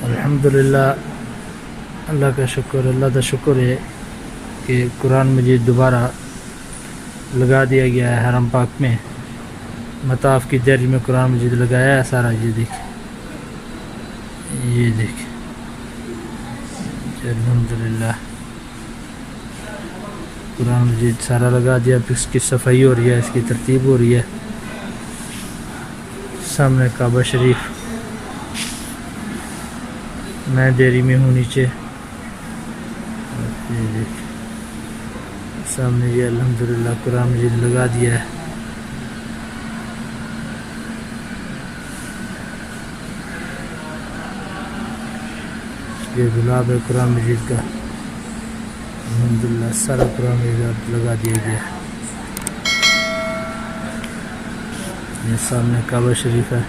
الحمدللہ اللہ کا شکر، اللہ کا شکر ہے کہ قرآن مجید دوبارہ لگا دیا گیا ہے حرم پاک میں، مطاف کی درج میں قرآن مجید لگایا ہے سارا۔ یہ دیکھیں، یہ دیکھیں، الحمدللہ قرآن مجید سارا لگا دیا، پھر اس کی صفائی ہو رہی ہے، اس کی ترتیب ہو رہی ہے۔ سامنے کعبہ شریف، میں دیری میں ہوں نیچے، یہ دیکھیں سامنے یہ الحمدللہ قرآن مجید لگا دیا ہے۔ یہ گلاب ہے قرآن مجید کا، الحمدللہ سارا قرآن مجید لگا دیا گیا ہے۔ یہ سامنے کعبہ شریف ہے۔